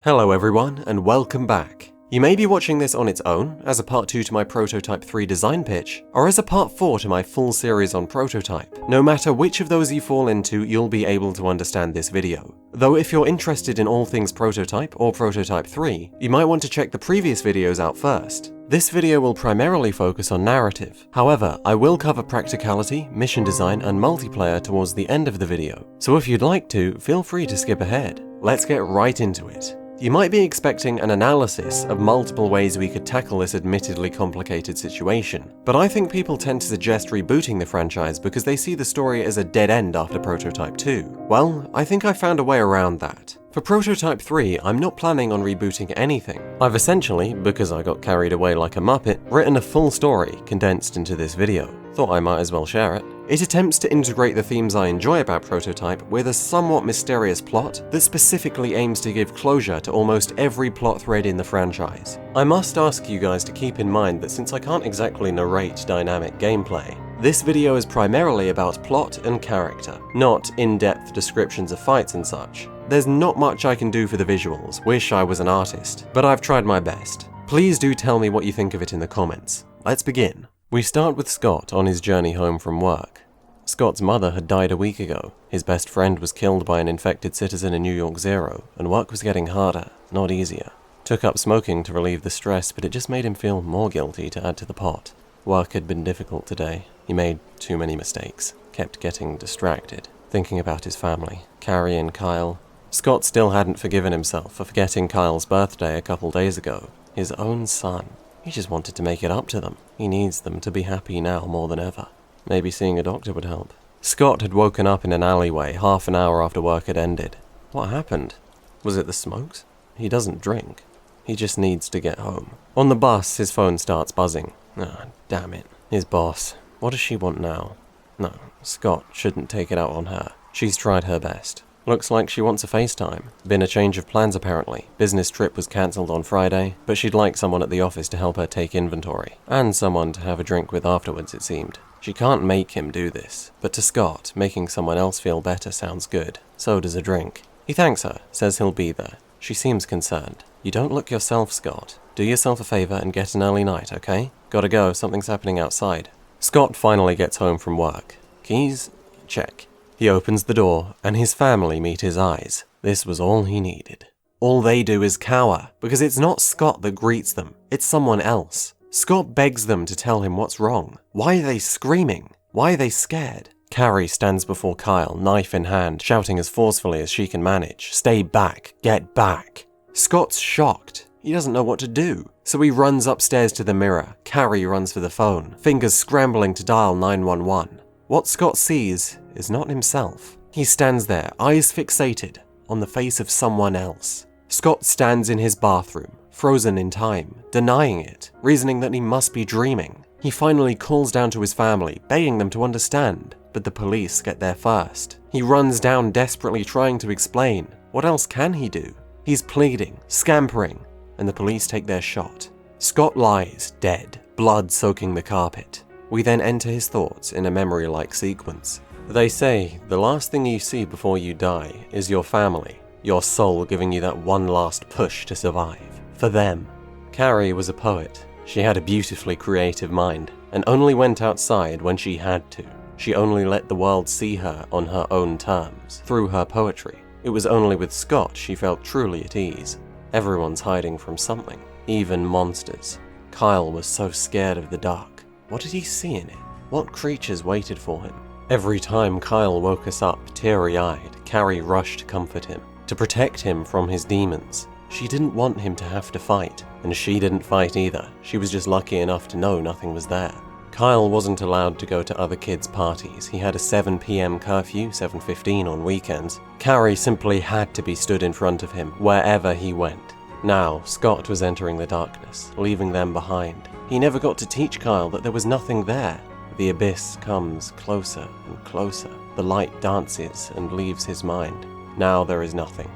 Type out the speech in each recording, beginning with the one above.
Hello everyone, and welcome back. You may be watching this on its own, as a part 2 to my Prototype 3 design pitch, or as a part 4 to my full series on Prototype. No matter which of those you fall into, you'll be able to understand this video. Though if you're interested in all things Prototype or Prototype 3, you might want to check the previous videos out first. This video will primarily focus on narrative. However, I will cover practicality, mission design, and multiplayer towards the end of the video, so if you'd like to, feel free to skip ahead. Let's get right into it. You might be expecting an analysis of multiple ways we could tackle this admittedly complicated situation, but I think people tend to suggest rebooting the franchise because they see the story as a dead end after Prototype 2. Well, I think I found a way around that. For Prototype 3, I'm not planning on rebooting anything. I've essentially, because I got carried away like a muppet, written a full story condensed into this video. Thought I might as well share it. It attempts to integrate the themes I enjoy about Prototype with a somewhat mysterious plot that specifically aims to give closure to almost every plot thread in the franchise. I must ask you guys to keep in mind that since I can't exactly narrate dynamic gameplay, this video is primarily about plot and character, not in-depth descriptions of fights and such. There's not much I can do for the visuals, wish I was an artist, but I've tried my best. Please do tell me what you think of it in the comments. Let's begin. We start with Scott on his journey home from work. Scott's mother had died a week ago, his best friend was killed by an infected citizen in New York Zero, and work was getting harder, not easier. Took up smoking to relieve the stress, but it just made him feel more guilty to add to the pot. Work had been difficult today. He made too many mistakes, kept getting distracted, thinking about his family, Carrie and Kyle. Scott still hadn't forgiven himself for forgetting Kyle's birthday a couple days ago, his own son. He just wanted to make it up to them. He needs them to be happy now more than ever. Maybe seeing a doctor would help. Scott had woken up in an alleyway half an hour after work had ended. What happened? Was it the smokes? He doesn't drink. He just needs to get home. On the bus, his phone starts buzzing. Ah, damn it. His boss. What does she want now? No, Scott shouldn't take it out on her. She's tried her best. Looks like she wants a FaceTime. Been a change of plans apparently. Business trip was cancelled on Friday, but she'd like someone at the office to help her take inventory. And someone to have a drink with afterwards, it seemed. She can't make him do this, but to Scott, making someone else feel better sounds good. So does a drink. He thanks her, says he'll be there. She seems concerned. You don't look yourself, Scott. Do yourself a favor and get an early night, okay? Gotta go, something's happening outside. Scott finally gets home from work. Keys? Check. He opens the door, and his family meet his eyes. This was all he needed. All they do is cower, because it's not Scott that greets them, it's someone else. Scott begs them to tell him what's wrong. Why are they screaming? Why are they scared? Carrie stands before Kyle, knife in hand, shouting as forcefully as she can manage. Stay back, get back. Scott's shocked. He doesn't know what to do. So he runs upstairs to the mirror. Carrie runs for the phone, fingers scrambling to dial 911. What Scott sees is not himself. He stands there, eyes fixated, on the face of someone else. Scott stands in his bathroom, frozen in time, denying it, reasoning that he must be dreaming. He finally calls down to his family, begging them to understand, but the police get there first. He runs down desperately trying to explain. What else can he do? He's pleading, scampering, and the police take their shot. Scott lies, dead, blood soaking the carpet. We then enter his thoughts in a memory-like sequence. They say the last thing you see before you die is your family, your soul giving you that one last push to survive. For them. Carrie was a poet. She had a beautifully creative mind, and only went outside when she had to. She only let the world see her on her own terms, through her poetry. It was only with Scott she felt truly at ease. Everyone's hiding from something, even monsters. Kyle was so scared of the dark. What did he see in it? What creatures waited for him? Every time Kyle woke us up teary-eyed, Carrie rushed to comfort him, to protect him from his demons. She didn't want him to have to fight, and she didn't fight either. She was just lucky enough to know nothing was there. Kyle wasn't allowed to go to other kids' parties. He had a 7 p.m. curfew, 7:15 on weekends. Carrie simply had to be stood in front of him wherever he went. Now, Scott was entering the darkness, leaving them behind. He never got to teach Kyle that there was nothing there. The abyss comes closer and closer. The light dances and leaves his mind. Now there is nothing.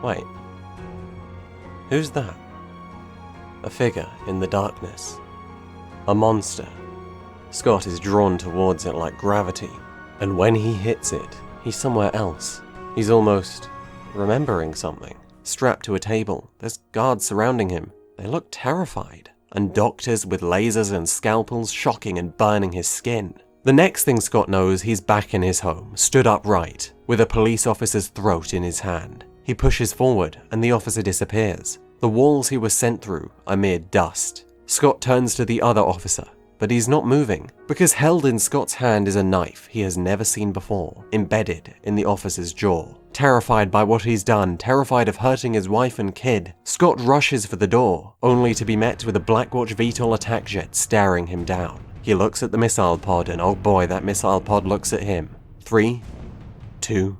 Wait. Who's that? A figure in the darkness. A monster. Scott is drawn towards it like gravity, and when he hits it, he's somewhere else. He's almost remembering something. Strapped to a table, there's guards surrounding him. They look terrified. And doctors with lasers and scalpels shocking and burning his skin. The next thing Scott knows, he's back in his home, stood upright, with a police officer's throat in his hand. He pushes forward, and the officer disappears. The walls he was sent through are mere dust. Scott turns to the other officer, but he's not moving, because held in Scott's hand is a knife he has never seen before, embedded in the officer's jaw. Terrified by what he's done, terrified of hurting his wife and kid, Scott rushes for the door, only to be met with a Blackwatch VTOL attack jet staring him down. He looks at the missile pod, and oh boy, that missile pod looks at him. 3, 2,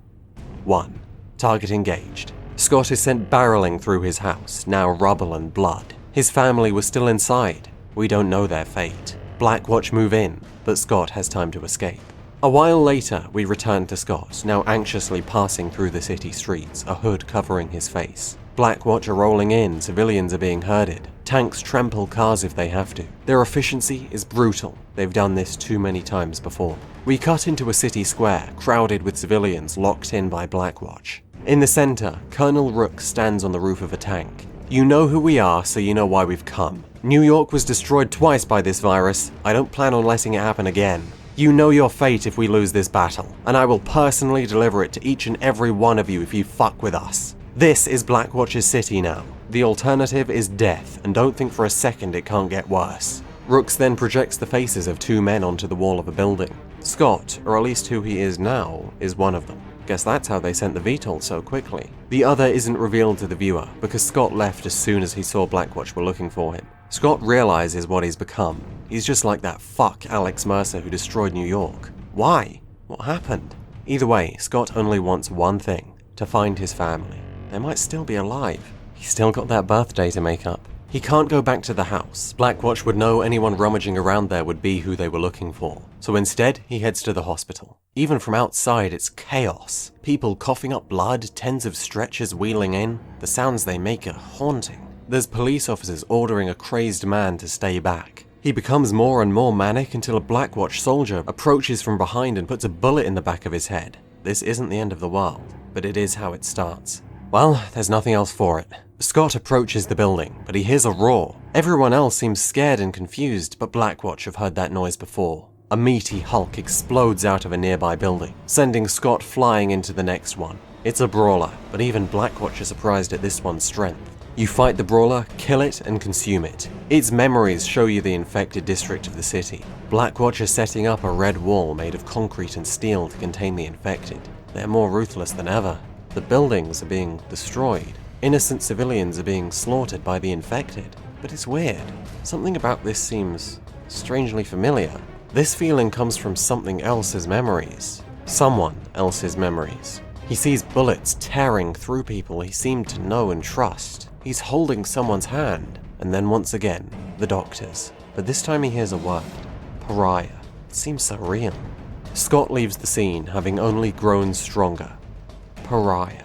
1. Target engaged. Scott is sent barreling through his house, now rubble and blood. His family was still inside. We don't know their fate. Blackwatch move in, but Scott has time to escape. A while later, we return to Scott, now anxiously passing through the city streets, a hood covering his face. Blackwatch are rolling in, civilians are being herded. Tanks trample cars if they have to. Their efficiency is brutal. They've done this too many times before. We cut into a city square, crowded with civilians locked in by Blackwatch. In the center, Colonel Rook stands on the roof of a tank. You know who we are, so you know why we've come. New York was destroyed twice by this virus. I don't plan on letting it happen again. You know your fate if we lose this battle, and I will personally deliver it to each and every one of you if you fuck with us. This is Blackwatch's city now. The alternative is death, and don't think for a second it can't get worse. Rooks then projects the faces of 2 men onto the wall of a building. Scott, or at least who he is now, is one of them. Guess that's how they sent the VTOL so quickly. The other isn't revealed to the viewer, because Scott left as soon as he saw Blackwatch were looking for him. Scott realizes what he's become. He's just like that fuck Alex Mercer who destroyed New York. Why? What happened? Either way, Scott only wants one thing, to find his family. They might still be alive. He's still got that birthday to make up. He can't go back to the house. Blackwatch would know anyone rummaging around there would be who they were looking for. So instead, he heads to the hospital. Even from outside, it's chaos. People coughing up blood, tens of stretchers wheeling in. The sounds they make are haunting. There's police officers ordering a crazed man to stay back. He becomes more and more manic until a Blackwatch soldier approaches from behind and puts a bullet in the back of his head. This isn't the end of the world, but it is how it starts. Well, there's nothing else for it. Scott approaches the building, but he hears a roar. Everyone else seems scared and confused, but Blackwatch have heard that noise before. A meaty hulk explodes out of a nearby building, sending Scott flying into the next one. It's a brawler, but even Blackwatch are surprised at this one's strength. You fight the brawler, kill it, and consume it. Its memories show you the infected district of the city. Blackwatch are setting up a red wall made of concrete and steel to contain the infected. They're more ruthless than ever. The buildings are being destroyed. Innocent civilians are being slaughtered by the infected. But it's weird. Something about this seems strangely familiar. This feeling comes from something else's memories. Someone else's memories. He sees bullets tearing through people he seemed to know and trust. He's holding someone's hand. And then once again, the doctors. But this time he hears a word. Pariah. It seems so real. Scott leaves the scene, having only grown stronger. Pariah.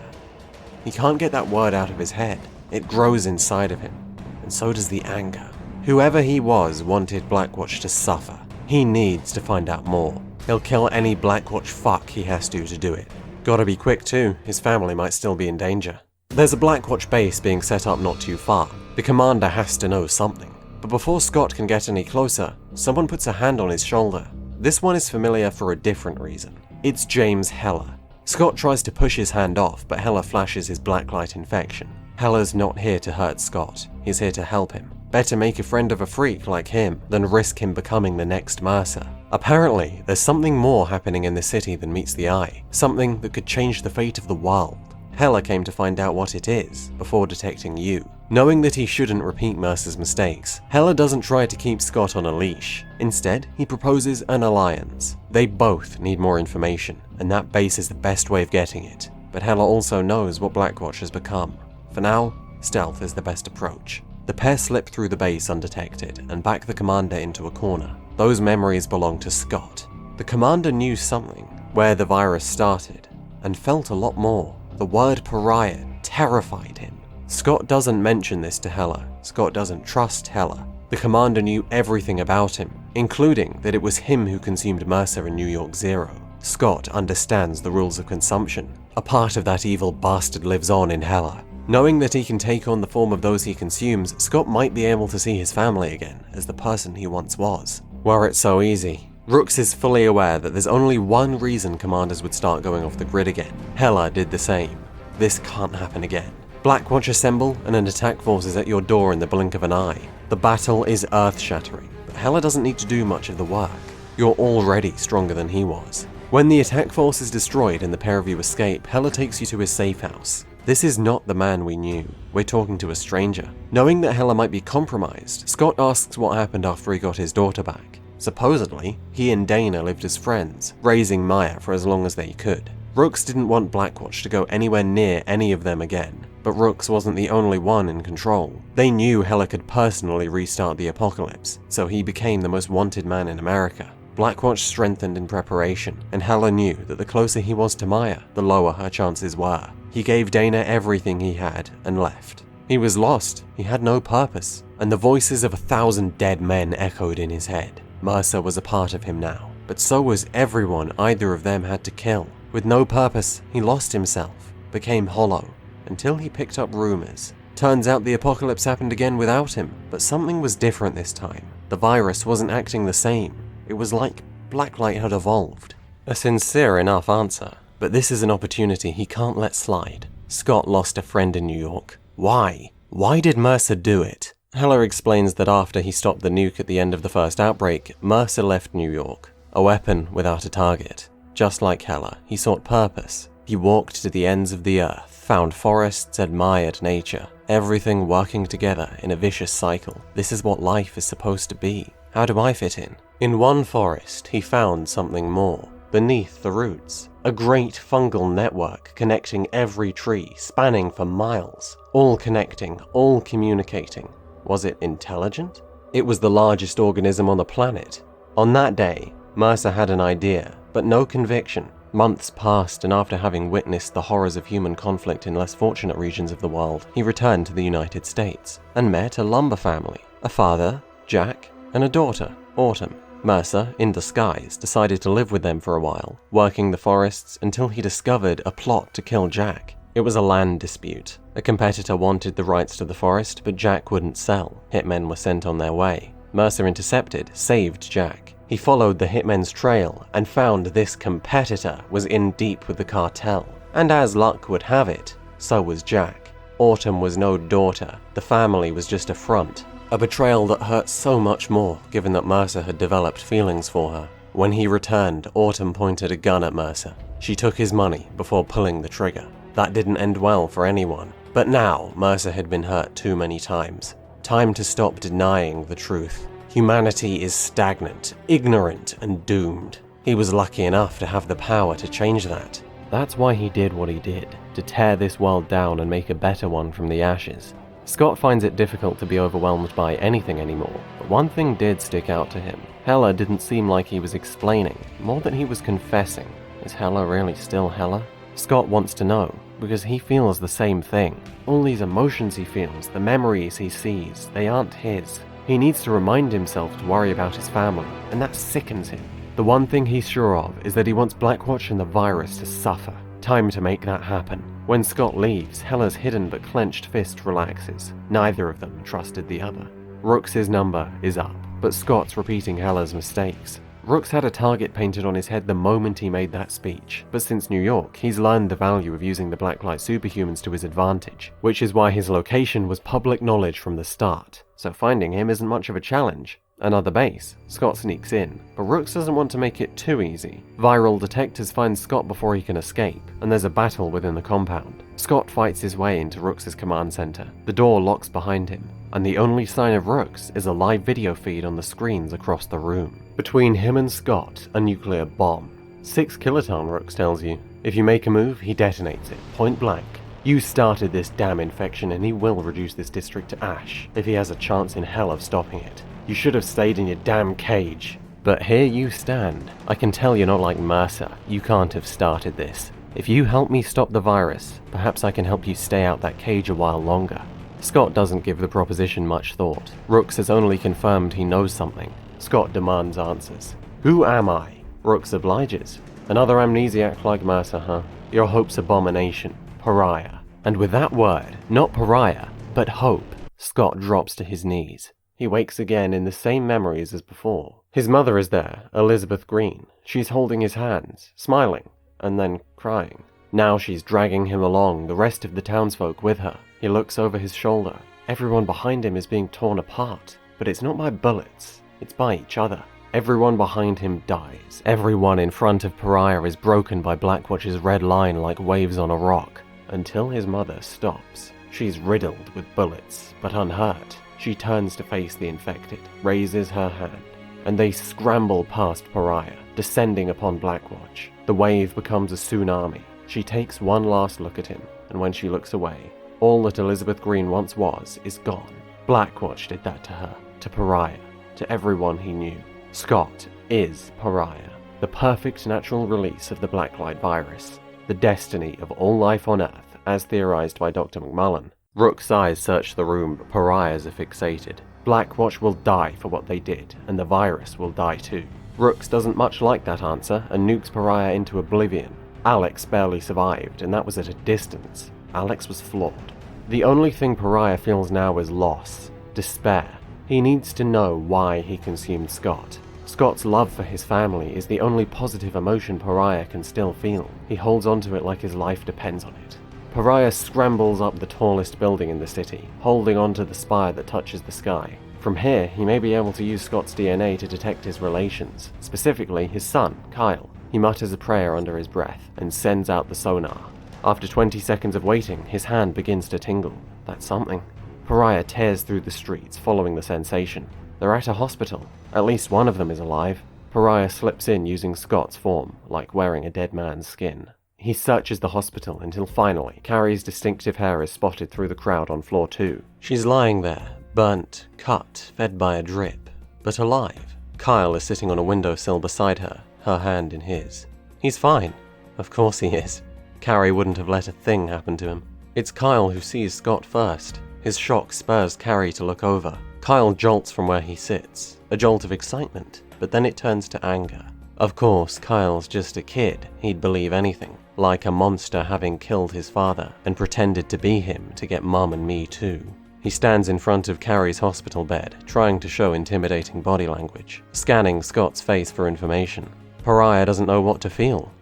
He can't get that word out of his head. It grows inside of him. And so does the anger. Whoever he was wanted Blackwatch to suffer. He needs to find out more. He'll kill any Blackwatch fuck he has to do it. Gotta be quick too, his family might still be in danger. There's a Blackwatch base being set up not too far. The commander has to know something. But before Scott can get any closer, someone puts a hand on his shoulder. This one is familiar for a different reason. It's James Heller. Scott tries to push his hand off, but Heller flashes his blacklight infection. Heller's not here to hurt Scott, he's here to help him. Better make a friend of a freak like him than risk him becoming the next Mercer. Apparently, there's something more happening in the city than meets the eye. Something that could change the fate of the world. Heller came to find out what it is, before detecting you. Knowing that he shouldn't repeat Mercer's mistakes, Heller doesn't try to keep Scott on a leash. Instead, he proposes an alliance. They both need more information, and that base is the best way of getting it. But Heller also knows what Blackwatch has become. For now, stealth is the best approach. The pair slip through the base undetected, and back the commander into a corner. Those memories belong to Scott. The commander knew something, where the virus started, and felt a lot more. The word pariah terrified him. Scott doesn't mention this to Heller. Scott doesn't trust Heller. The commander knew everything about him, including that it was him who consumed Mercer in New York Zero. Scott understands the rules of consumption. A part of that evil bastard lives on in Hela. Knowing that he can take on the form of those he consumes, Scott might be able to see his family again as the person he once was. Were it so easy. Rooks is fully aware that there's only one reason commanders would start going off the grid again. Hela did the same. This can't happen again. Blackwatch assemble and an attack force is at your door in the blink of an eye. The battle is earth-shattering, but Hela doesn't need to do much of the work. You're already stronger than he was. When the attack force is destroyed and the pair of you escape, Hela takes you to his safe house. This is not the man we knew. We're talking to a stranger. Knowing that Hela might be compromised, Scott asks what happened after he got his daughter back. Supposedly, he and Dana lived as friends, raising Maya for as long as they could. Rooks didn't want Blackwatch to go anywhere near any of them again, but Rooks wasn't the only one in control. They knew Hela could personally restart the apocalypse, so he became the most wanted man in America. Blackwatch strengthened in preparation, and Hela knew that the closer he was to Maya, the lower her chances were. He gave Dana everything he had and left. He was lost, he had no purpose, and the voices of 1,000 dead men echoed in his head. Mercer was a part of him now, but so was everyone either of them had to kill. With no purpose, he lost himself, became hollow, until he picked up rumors. Turns out the apocalypse happened again without him, but something was different this time. The virus wasn't acting the same. It was like Blacklight had evolved. A sincere enough answer, but this is an opportunity he can't let slide. Scott lost a friend in New York. Why? Why did Mercer do it? Hela explains that after he stopped the nuke at the end of the first outbreak, Mercer left New York, a weapon without a target. Just like Hela, he sought purpose. He walked to the ends of the earth, found forests, admired nature, everything working together in a vicious cycle. This is what life is supposed to be. How do I fit in? In one forest, he found something more. Beneath the roots, a great fungal network connecting every tree, spanning for miles. All connecting, all communicating. Was it intelligent? It was the largest organism on the planet. On that day, Mercer had an idea, but no conviction. Months passed, and after having witnessed the horrors of human conflict in less fortunate regions of the world, he returned to the United States and met a lumber family, a father, Jack, and a daughter, Autumn. Mercer, in disguise, decided to live with them for a while, working the forests until he discovered a plot to kill Jack. It was a land dispute. A competitor wanted the rights to the forest, but Jack wouldn't sell. Hitmen were sent on their way. Mercer intercepted, saved Jack. He followed the hitmen's trail and found this competitor was in deep with the cartel. And as luck would have it, so was Jack. Autumn was no daughter. The family was just a front. A betrayal that hurt so much more, given that Mercer had developed feelings for her. When he returned, Autumn pointed a gun at Mercer. She took his money before pulling the trigger. That didn't end well for anyone. But now, Mercer had been hurt too many times. Time to stop denying the truth. Humanity is stagnant, ignorant, and doomed. He was lucky enough to have the power to change that. That's why he did what he did, to tear this world down and make a better one from the ashes. Scott finds it difficult to be overwhelmed by anything anymore, but one thing did stick out to him. Hela didn't seem like he was explaining, more than he was confessing. Is Hela really still Hela? Scott wants to know, because he feels the same thing. All these emotions he feels, the memories he sees, they aren't his. He needs to remind himself to worry about his family, and that sickens him. The one thing he's sure of is that he wants Blackwatch and the virus to suffer. Time to make that happen. When Scott leaves, Hela's hidden but clenched fist relaxes. Neither of them trusted the other. Rooks' number is up, but Scott's repeating Hela's mistakes. Rooks had a target painted on his head the moment he made that speech, but since New York, he's learned the value of using the Blacklight superhumans to his advantage, which is why his location was public knowledge from the start, so finding him isn't much of a challenge. Another base. Scott sneaks in, but Rooks doesn't want to make it too easy. Viral detectors find Scott before he can escape, and there's a battle within the compound. Scott fights his way into Rooks' command center. The door locks behind him, and the only sign of Rooks is a live video feed on the screens across the room. Between him and Scott, a nuclear bomb. 6 kiloton, Rooks tells you. If you make a move, he detonates it, point blank. You started this damn infection, and he will reduce this district to ash, if he has a chance in hell of stopping it. You should have stayed in your damn cage. But here you stand. I can tell you're not like Mercer. You can't have started this. If you help me stop the virus, perhaps I can help you stay out that cage a while longer. Scott doesn't give the proposition much thought. Rooks has only confirmed he knows something. Scott demands answers. Who am I? Rooks obliges. Another amnesiac like Mercer, huh? Your hope's abomination. Pariah. And with that word, not pariah, but hope, Scott drops to his knees. He wakes again in the same memories as before. His mother is there, Elizabeth Green. She's holding his hands, smiling, and then crying. Now she's dragging him along, the rest of the townsfolk with her. He looks over his shoulder. Everyone behind him is being torn apart. But it's not by bullets, it's by each other. Everyone behind him dies. Everyone in front of Pariah is broken by Blackwatch's red line like waves on a rock. Until his mother stops. She's riddled with bullets, but unhurt. She turns to face the infected, raises her hand, and they scramble past Pariah, descending upon Blackwatch. The wave becomes a tsunami. She takes one last look at him, and when she looks away, all that Elizabeth Green once was is gone. Blackwatch did that to her, to Pariah, to everyone he knew. Scott is Pariah, the perfect natural release of the Blacklight virus, the destiny of all life on Earth, as theorized by Dr. McMullen. Rook's eyes search the room, but Pariah's are fixated. Blackwatch will die for what they did, and the virus will die too. Rooks doesn't much like that answer, and nukes Pariah into oblivion. Alex barely survived, and that was at a distance. Alex was flawed. The only thing Pariah feels now is loss, despair. He needs to know why he consumed Scott. Scott's love for his family is the only positive emotion Pariah can still feel. He holds onto it like his life depends on it. Pariah scrambles up the tallest building in the city, holding onto the spire that touches the sky. From here, he may be able to use Scott's DNA to detect his relations, specifically his son, Kyle. He mutters a prayer under his breath and sends out the sonar. After 20 seconds of waiting, his hand begins to tingle. That's something. Pariah tears through the streets, following the sensation. They're at a hospital. At least one of them is alive. Pariah slips in using Scott's form, like wearing a dead man's skin. He searches the hospital until finally, Carrie's distinctive hair is spotted through the crowd on floor 2. She's lying there, burnt, cut, fed by a drip, but alive. Kyle is sitting on a windowsill beside her, her hand in his. He's fine. Of course he is. Carrie wouldn't have let a thing happen to him. It's Kyle who sees Scott first. His shock spurs Carrie to look over. Kyle jolts from where he sits, a jolt of excitement, but then it turns to anger. Of course, Kyle's just a kid. He'd believe anything, like a monster having killed his father and pretended to be him to get Mum and me too. He stands in front of Carrie's hospital bed, trying to show intimidating body language, scanning Scott's face for information. Pariah doesn't know what to feel.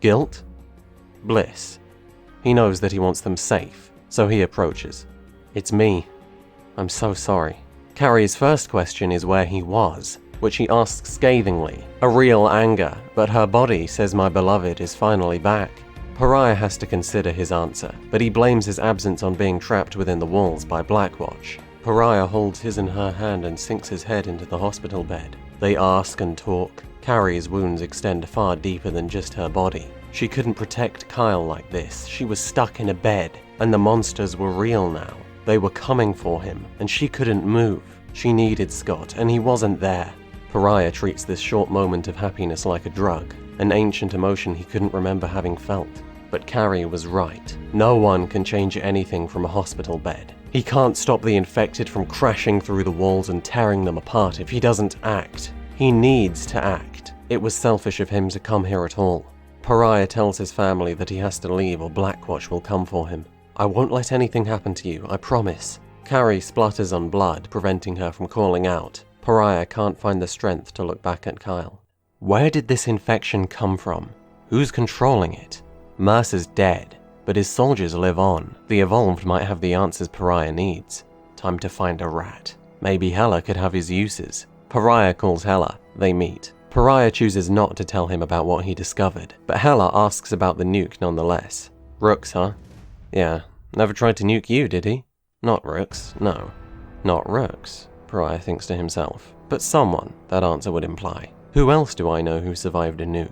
Guilt? Bliss. He knows that he wants them safe, so he approaches. It's me. I'm so sorry. Carrie's first question is where he was, which he asks scathingly, a real anger, but her body says my beloved is finally back. Pariah has to consider his answer, but he blames his absence on being trapped within the walls by Blackwatch. Pariah holds his and her hand and sinks his head into the hospital bed. They ask and talk. Carrie's wounds extend far deeper than just her body. She couldn't protect Kyle like this. She was stuck in a bed, and the monsters were real now. They were coming for him, and she couldn't move. She needed Scott, and he wasn't there. Pariah treats this short moment of happiness like a drug, an ancient emotion he couldn't remember having felt. But Carrie was right. No one can change anything from a hospital bed. He can't stop the infected from crashing through the walls and tearing them apart if he doesn't act. He needs to act. It was selfish of him to come here at all. Pariah tells his family that he has to leave or Blackwatch will come for him. I won't let anything happen to you, I promise. Carrie splutters on blood, preventing her from calling out. Pariah can't find the strength to look back at Kyle. Where did this infection come from? Who's controlling it? Mercer's dead, but his soldiers live on. The Evolved might have the answers Pariah needs. Time to find a rat. Maybe Hela could have his uses. Pariah calls Hela. They meet. Pariah chooses not to tell him about what he discovered, but Hela asks about the nuke nonetheless. Rooks, huh? Yeah. Never tried to nuke you, did he? Not Rooks, no. Not Rooks, Pariah thinks to himself. But someone, that answer would imply. Who else do I know who survived a nuke?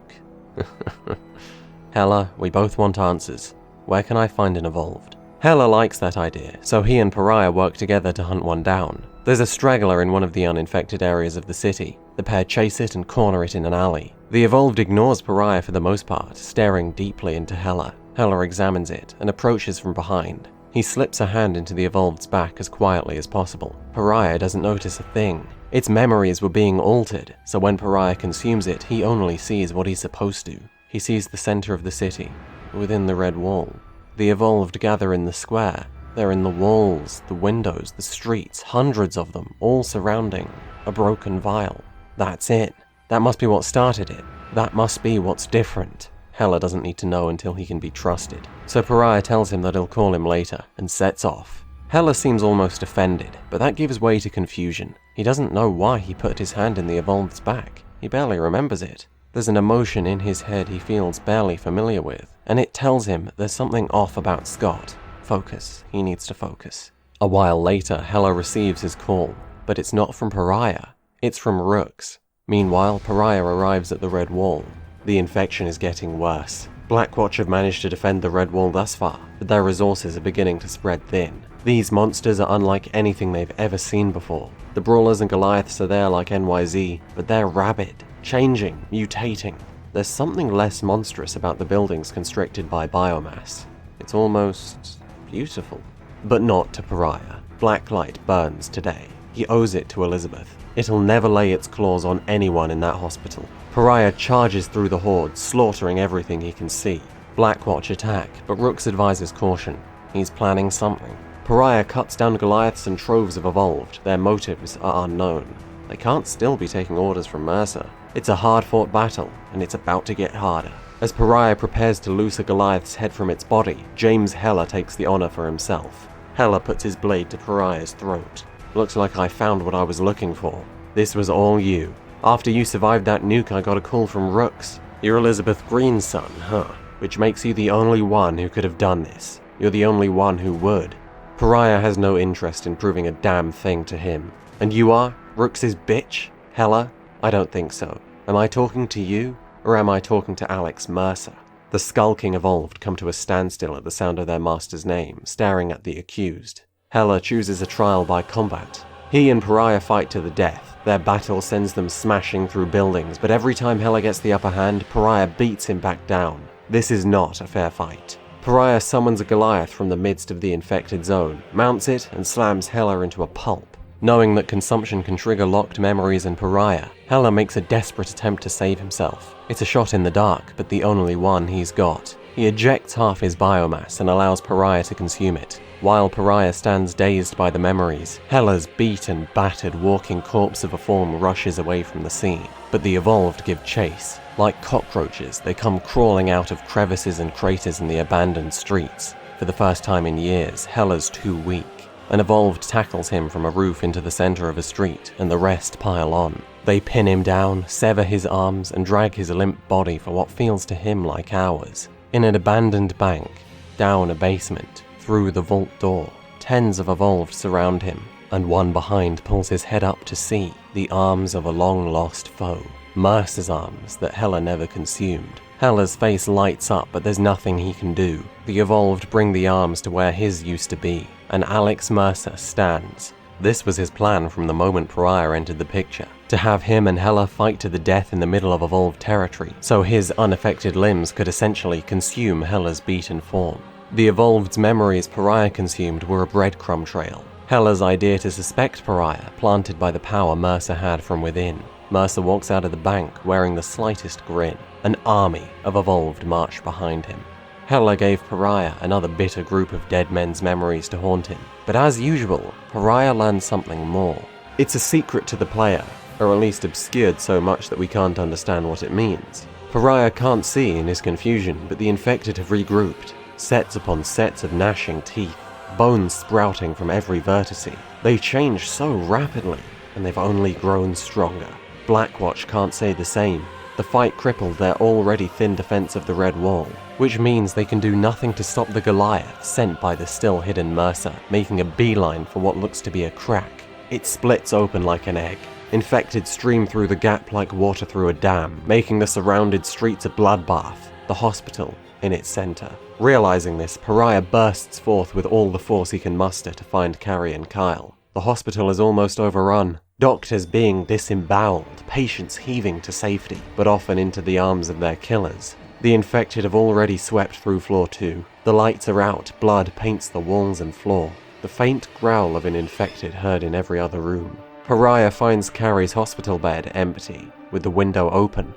Hela, we both want answers. Where can I find an Evolved? Hela likes that idea, so he and Pariah work together to hunt one down. There's a straggler in one of the uninfected areas of the city. The pair chase it and corner it in an alley. The Evolved ignores Pariah for the most part, staring deeply into Hela. Hela examines it and approaches from behind. He slips a hand into the Evolved's back as quietly as possible. Pariah doesn't notice a thing. Its memories were being altered, so when Pariah consumes it, he only sees what he's supposed to. he sees the center of the city, within the red wall. The evolved gather in the square. They're in the walls, the windows, the streets, hundreds of them, all surrounding a broken vial. That's it. That must be what started it. That must be what's different. Hela doesn't need to know until he can be trusted. So Pariah tells him that he'll call him later, and sets off. Hela seems almost offended, but that gives way to confusion. He doesn't know why he put his hand in the evolved's back. He barely remembers it. There's an emotion in his head he feels barely familiar with, and it tells him there's something off about Scott. Focus. He needs to focus. A while later, Hela receives his call, but it's not from Pariah. It's from Rooks. Meanwhile, Pariah arrives at the Red Wall. The infection is getting worse. Blackwatch have managed to defend the Red Wall thus far, but their resources are beginning to spread thin. These monsters are unlike anything they've ever seen before. The Brawlers and Goliaths are there like NYZ, but they're rabid, changing, mutating. There's something less monstrous about the buildings constricted by biomass. It's almost beautiful. But not to Pariah. Blacklight burns today. He owes it to Elizabeth. It'll never lay its claws on anyone in that hospital. Pariah charges through the horde, slaughtering everything he can see. Blackwatch attack, but Rooks advises caution. He's planning something. Pariah cuts down Goliaths and troves of evolved. Their motives are unknown. They can't still be taking orders from Mercer. It's a hard-fought battle, and it's about to get harder. As Pariah prepares to loose a Goliath's head from its body, James Hela takes the honor for himself. Hela puts his blade to Pariah's throat. Looks like I found what I was looking for. This was all you. After you survived that nuke, I got a call from Rooks. You're Elizabeth Green's son, huh? Which makes you the only one who could have done this. You're the only one who would. Pariah has no interest in proving a damn thing to him. And you are? Rooks's bitch? Hela? I don't think so. Am I talking to you? Or am I talking to Alex Mercer? The skulking evolved come to a standstill at the sound of their master's name, staring at the accused. Hela chooses a trial by combat. He and Pariah fight to the death. Their battle sends them smashing through buildings, but every time Hela gets the upper hand, Pariah beats him back down. This is not a fair fight. Pariah summons a Goliath from the midst of the infected zone, mounts it, and slams Hela into a pulp. Knowing that consumption can trigger locked memories in Pariah, Hela makes a desperate attempt to save himself. It's a shot in the dark, but the only one he's got. He ejects half his biomass and allows Pariah to consume it. While Pariah stands dazed by the memories, Hela's beat and battered walking corpse of a form rushes away from the scene. But the evolved give chase. Like cockroaches, they come crawling out of crevices and craters in the abandoned streets. For the first time in years, Hela's too weak. An evolved tackles him from a roof into the center of a street, and the rest pile on. They pin him down, sever his arms, and drag his limp body for what feels to him like hours. In an abandoned bank, down a basement, through the vault door, tens of evolved surround him, and one behind pulls his head up to see the arms of a long-lost foe. Mercer's arms that Hela never consumed. Hela's face lights up, but there's nothing he can do. The evolved bring the arms to where his used to be, and Alex Mercer stands. This was his plan from the moment Pariah entered the picture, to have him and Hela fight to the death in the middle of evolved territory, so his unaffected limbs could essentially consume Hela's beaten form. The evolved's memories Pariah consumed were a breadcrumb trail. Hela's idea to suspect Pariah, planted by the power Mercer had from within. Mercer walks out of the bank wearing the slightest grin. An army of evolved march behind him. Hela gave Pariah another bitter group of dead men's memories to haunt him, but as usual, Pariah learns something more. It's a secret to the player, or at least obscured so much that we can't understand what it means. Pariah can't see in his confusion, but the infected have regrouped. Sets upon sets of gnashing teeth, bones sprouting from every vertice. They change so rapidly, and they've only grown stronger. Blackwatch can't say the same. The fight crippled their already thin defense of the Red Wall, which means they can do nothing to stop the Goliath sent by the still-hidden Mercer, making a beeline for what looks to be a crack. It splits open like an egg. Infected stream through the gap like water through a dam, making the surrounded streets a bloodbath, the hospital in its center. Realizing this, Pariah bursts forth with all the force he can muster to find Carrie and Kyle. The hospital is almost overrun. Doctors being disemboweled, patients heaving to safety, but often into the arms of their killers. The infected have already swept through floor 2. The lights are out, blood paints the walls and floor. The faint growl of an infected heard in every other room. Pariah finds Carrie's hospital bed empty, with the window open.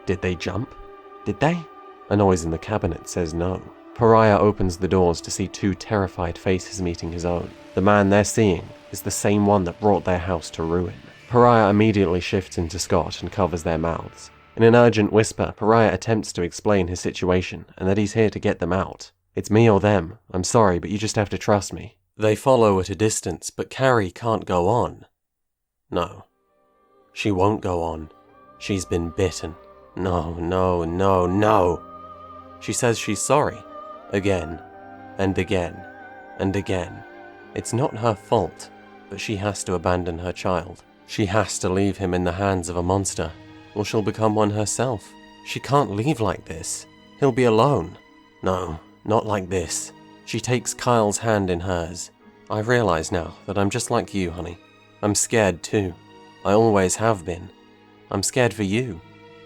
Did they jump? Did they? A noise in the cabinet says no. Pariah opens the doors to see two terrified faces meeting his own. The man they're seeing is the same one that brought their house to ruin. Pariah immediately shifts into Scott and covers their mouths. In an urgent whisper, Pariah attempts to explain his situation and that he's here to get them out. It's me or them. I'm sorry, but you just have to trust me. They follow at a distance, but Carrie can't go on. No. She won't go on. She's been bitten. No, no, no, no. She says she's sorry. Again, and again, and again. It's not her fault, but she has to abandon her child. She has to leave him in the hands of a monster, or she'll become one herself. She can't leave like this. He'll be alone. No, not like this. She takes Kyle's hand in hers. I realize now that I'm just like you, honey. I'm scared too. I always have been. I'm scared for you.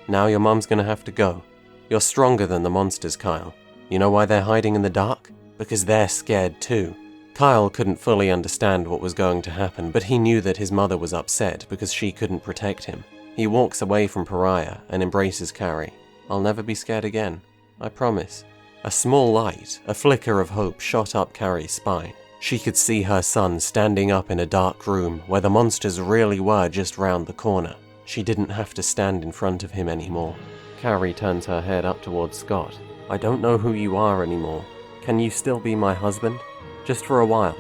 Now your mom's gonna have to go. You're stronger than the monsters, Kyle. You know why they're hiding in the dark? Because they're scared too. Kyle couldn't fully understand what was going to happen, but he knew that his mother was upset because she couldn't protect him. He walks away from Pariah and embraces Carrie. I'll never be scared again. I promise. A small light, a flicker of hope shot up Carrie's spine. She could see her son standing up in a dark room where the monsters really were just round the corner. She didn't have to stand in front of him anymore. Carrie turns her head up towards Scott. I don't know who you are anymore. Can you still be my husband? Just for a while.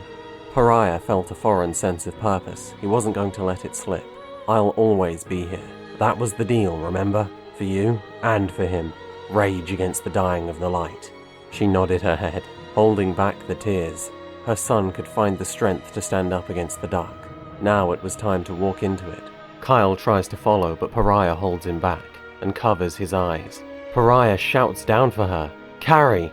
Pariah felt a foreign sense of purpose. He wasn't going to let it slip. I'll always be here. That was the deal, remember? For you and for him. Rage against the dying of the light. She nodded her head, holding back the tears. Her son could find the strength to stand up against the dark. Now it was time to walk into it. Kyle tries to follow, but Pariah holds him back and covers his eyes. Pariah shouts down for her. Carrie!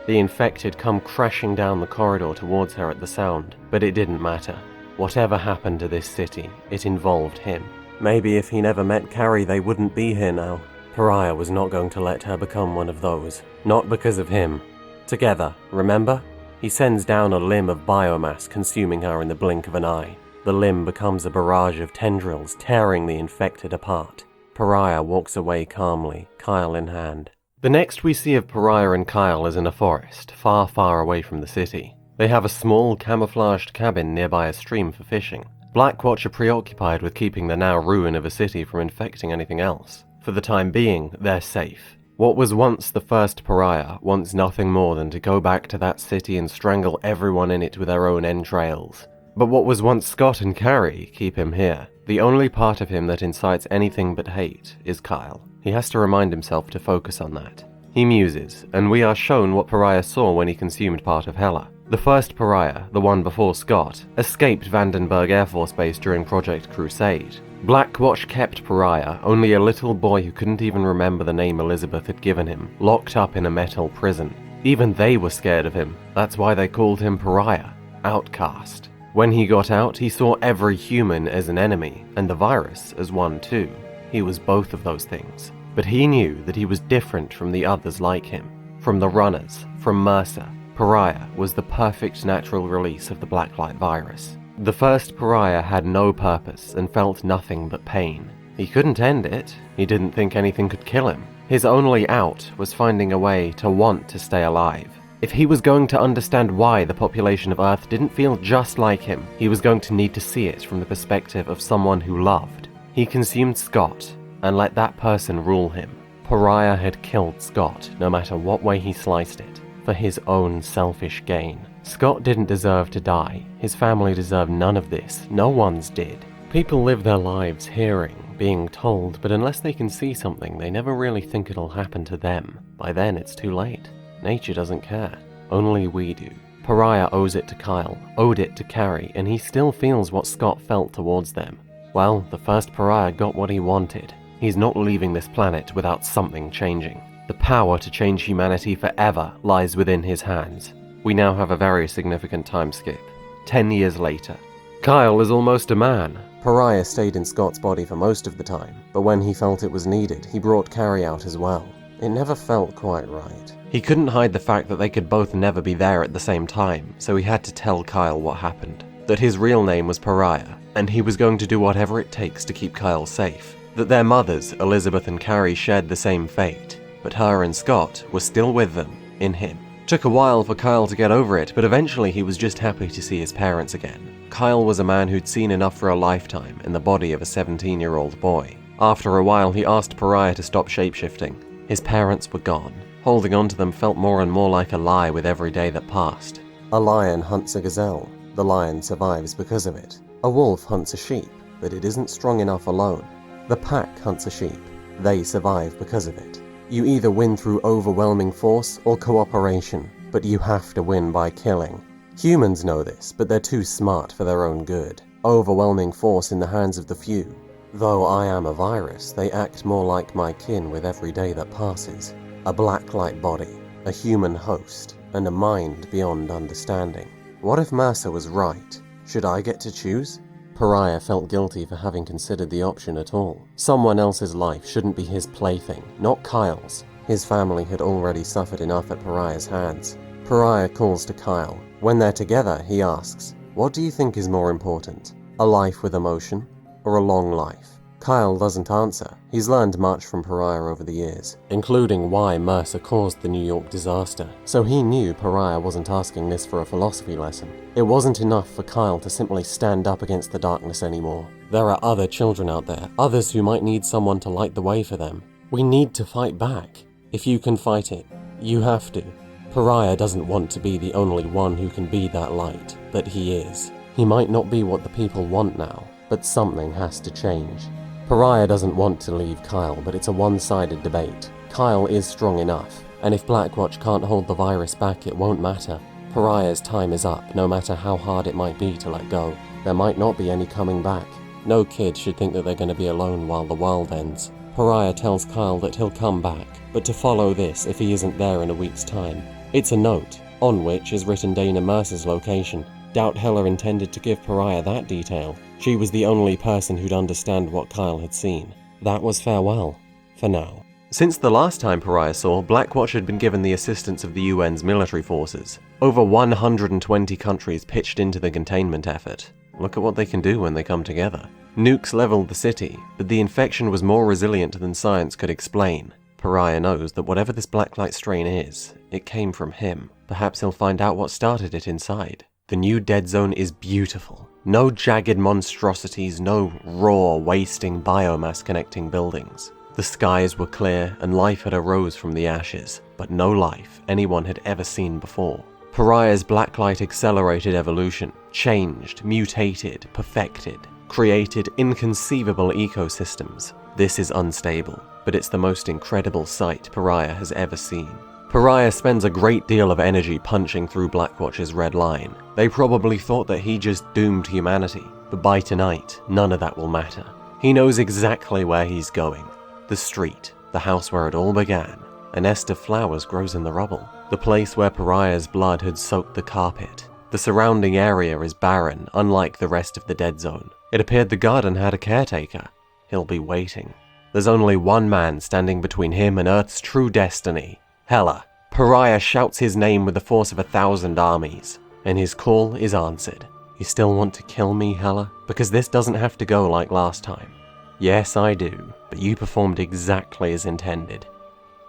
The infected come crashing down the corridor towards her at the sound, but it didn't matter. Whatever happened to this city, it involved him. Maybe if he never met Carrie, they wouldn't be here now. Pariah was not going to let her become one of those. Not because of him. Together, remember? He sends down a limb of biomass, consuming her in the blink of an eye. The limb becomes a barrage of tendrils, tearing the infected apart. Pariah walks away calmly, Kyle in hand. The next we see of Pariah and Kyle is in a forest, far, far away from the city. They have a small, camouflaged cabin nearby a stream for fishing. Blackwatch are preoccupied with keeping the now ruin of a city from infecting anything else. For the time being, they're safe. What was once the first Pariah wants nothing more than to go back to that city and strangle everyone in it with their own entrails. But what was once Scott and Carrie keep him here. The only part of him that incites anything but hate is Kyle. He has to remind himself to focus on that. He muses, and we are shown what Pariah saw when he consumed part of Hela. The first Pariah, the one before Scott, escaped Vandenberg Air Force Base during Project Crusade. Blackwatch kept Pariah, only a little boy who couldn't even remember the name Elizabeth had given him, locked up in a metal prison. Even they were scared of him. That's why they called him Pariah, outcast. When he got out, he saw every human as an enemy, and the virus as one too. He was both of those things. But he knew that he was different from the others like him. From the runners, from Mercer, Pariah was the perfect natural release of the Blacklight virus. The first Pariah had no purpose and felt nothing but pain. He couldn't end it. He didn't think anything could kill him. His only out was finding a way to want to stay alive. If he was going to understand why the population of Earth didn't feel just like him, he was going to need to see it from the perspective of someone who loved. He consumed Scott and let that person rule him. Pariah had killed Scott, no matter what way he sliced it, for his own selfish gain. Scott didn't deserve to die. His family deserved none of this. No one's did. People live their lives hearing, being told, but unless they can see something, they never really think it'll happen to them. By then, it's too late. Nature doesn't care. Only we do. Pariah owes it to Kyle, owed it to Carrie, and he still feels what Scott felt towards them. Well, the first Pariah got what he wanted. He's not leaving this planet without something changing. The power to change humanity forever lies within his hands. We now have a very significant time skip. 10 years later. Kyle is almost a man. Pariah stayed in Scott's body for most of the time, but when he felt it was needed, he brought Carrie out as well. It never felt quite right. He couldn't hide the fact that they could both never be there at the same time, so he had to tell Kyle what happened. That his real name was Pariah, and he was going to do whatever it takes to keep Kyle safe. That their mothers, Elizabeth and Carrie, shared the same fate. but her and Scott were still with them, in him. Took a while for Kyle to get over it, but eventually he was just happy to see his parents again. Kyle was a man who'd seen enough for a lifetime in the body of a 17-year-old boy. After a while, he asked Pariah to stop shapeshifting. His parents were gone. Holding on to them felt more and more like a lie with every day that passed. A lion hunts a gazelle. The lion survives because of it. A wolf hunts a sheep, but it isn't strong enough alone. The pack hunts a sheep. They survive because of it. You either win through overwhelming force or cooperation, but you have to win by killing. Humans know this, but they're too smart for their own good. Overwhelming force in the hands of the few. Though I am a virus, they act more like my kin with every day that passes. A blacklight body, a human host, and a mind beyond understanding. What if Mercer was right? Should I get to choose? Pariah felt guilty for having considered the option at all. Someone else's life shouldn't be his plaything, not Kyle's. His family had already suffered enough at Pariah's hands. Pariah calls to Kyle. When they're together, he asks, "What do you think is more important? A life with emotion, or a long life?" Kyle doesn't answer. He's learned much from Pariah over the years, including why Mercer caused the New York disaster. So he knew Pariah wasn't asking this for a philosophy lesson. It wasn't enough for Kyle to simply stand up against the darkness anymore. There are other children out there, others who might need someone to light the way for them. We need to fight back. If you can fight it, you have to. Pariah doesn't want to be the only one who can be that light, but he is. He might not be what the people want now, but something has to change. Pariah doesn't want to leave Kyle, but it's a one-sided debate. Kyle is strong enough, and if Blackwatch can't hold the virus back, it won't matter. Pariah's time is up, no matter how hard it might be to let go. There might not be any coming back. No kid should think that they're going to be alone while the world ends. Pariah tells Kyle that he'll come back, but to follow this if he isn't there in a week's time. It's a note, on which is written Dana Mercer's location. Doubt Heller intended to give Pariah that detail. She was the only person who'd understand what Kyle had seen. That was farewell, for now. Since the last time Pariah saw, Blackwatch had been given the assistance of the UN's military forces. Over 120 countries pitched into the containment effort. Look at what they can do when they come together. Nukes leveled the city, but the infection was more resilient than science could explain. Pariah knows that whatever this blacklight strain is, it came from him. Perhaps he'll find out what started it inside. The new dead zone is beautiful. No jagged monstrosities, no raw, wasting biomass connecting buildings. The skies were clear and life had arose from the ashes, but no life anyone had ever seen before. Pariah's blacklight accelerated evolution, changed, mutated, perfected, created inconceivable ecosystems. This is unstable, but it's the most incredible sight Pariah has ever seen. Pariah spends a great deal of energy punching through Blackwatch's red line. They probably thought that he just doomed humanity, but by tonight, none of that will matter. He knows exactly where he's going. The street, the house where it all began. A nest of flowers grows in the rubble. The place where Pariah's blood had soaked the carpet. The surrounding area is barren, unlike the rest of the dead zone. It appeared the garden had a caretaker. He'll be waiting. There's only one man standing between him and Earth's true destiny. Heller. Pariah shouts his name with the force of 1,000 armies, and his call is answered. You still want to kill me, Heller? Because this doesn't have to go like last time. Yes, I do, but you performed exactly as intended.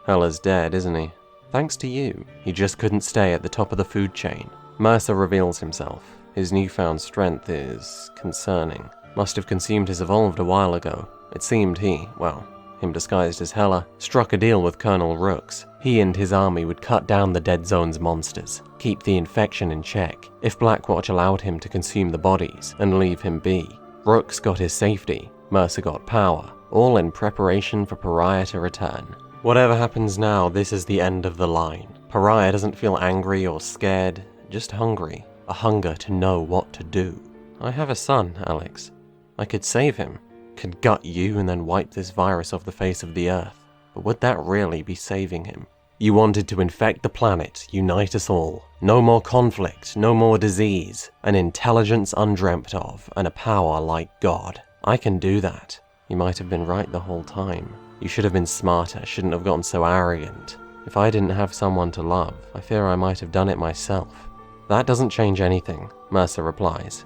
Heller's dead, isn't he? Thanks to you. He just couldn't stay at the top of the food chain. Mercer reveals himself. His newfound strength is concerning. Must have consumed his evolved a while ago. It seemed he, him disguised as Heller, struck a deal with Colonel Rooks. He and his army would cut down the dead zone's monsters, keep the infection in check, if Blackwatch allowed him to consume the bodies and leave him be. Rooks got his safety, Mercer got power, all in preparation for Pariah to return. Whatever happens now, this is the end of the line. Pariah doesn't feel angry or scared, just hungry. A hunger to know what to do. I have a son, Alex. I could save him. Could gut you and then wipe this virus off the face of the earth. But would that really be saving him? You wanted to infect the planet, unite us all. No more conflict, no more disease. An intelligence undreamt of, and a power like God. I can do that. You might have been right the whole time. You should have been smarter, shouldn't have gotten so arrogant. If I didn't have someone to love, I fear I might have done it myself. That doesn't change anything, Mercer replies.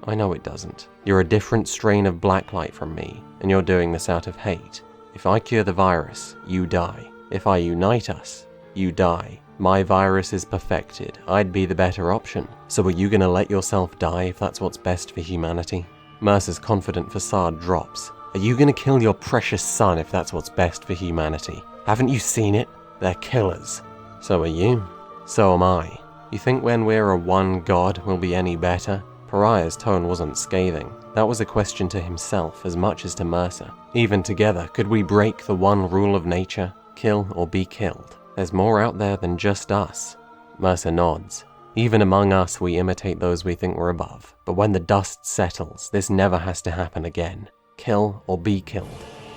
I know it doesn't. You're a different strain of blacklight from me, and you're doing this out of hate. If I cure the virus, you die. If I unite us, you die. My virus is perfected. I'd be the better option. So are you gonna let yourself die if that's what's best for humanity? Mercer's confident facade drops. Are you gonna kill your precious son if that's what's best for humanity? Haven't you seen it? They're killers. So are you. So am I. You think when we're a one god we'll be any better? Pariah's tone wasn't scathing. That was a question to himself as much as to Mercer. Even together, could we break the one rule of nature? Kill or be killed. There's more out there than just us. Mercer nods. Even among us we imitate those we think we're above. But when the dust settles, this never has to happen again. Kill or be killed.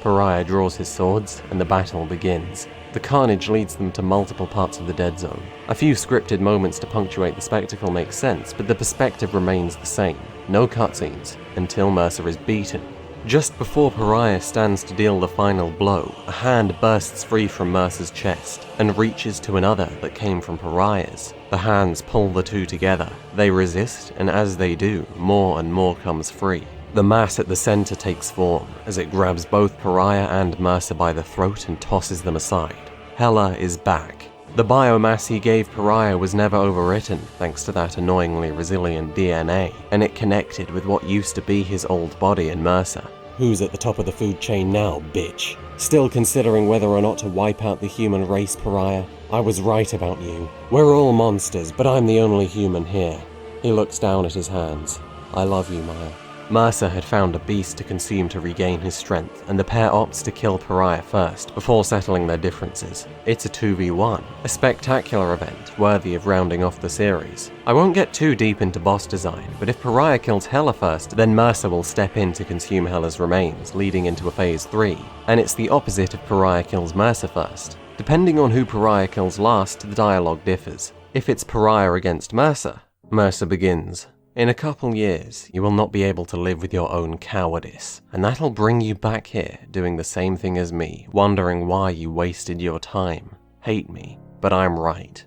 Pariah draws his swords, and the battle begins. The carnage leads them to multiple parts of the dead zone. A few scripted moments to punctuate the spectacle make sense, but the perspective remains the same. No cutscenes, until Mercer is beaten. Just before Pariah stands to deal the final blow, a hand bursts free from Mercer's chest, and reaches to another that came from Pariah's. The hands pull the two together. They resist, and as they do, more and more comes free. The mass at the center takes form, as it grabs both Pariah and Mercer by the throat and tosses them aside. Hela is back. The biomass he gave Pariah was never overwritten, thanks to that annoyingly resilient DNA, and it connected with what used to be his old body in Mercer. Who's at the top of the food chain now, bitch? Still considering whether or not to wipe out the human race, Pariah? I was right about you. We're all monsters, but I'm the only human here. He looks down at his hands. I love you, Maya. Mercer had found a beast to consume to regain his strength, and the pair opts to kill Pariah first, before settling their differences. It's a 2v1, a spectacular event, worthy of rounding off the series. I won't get too deep into boss design, but if Pariah kills Hela first, then Mercer will step in to consume Hela's remains, leading into a phase 3, and it's the opposite if Pariah kills Mercer first. Depending on who Pariah kills last, the dialogue differs. If it's Pariah against Mercer, Mercer begins. In a couple years, you will not be able to live with your own cowardice, and that'll bring you back here doing the same thing as me, wondering why you wasted your time. Hate me, but I'm right.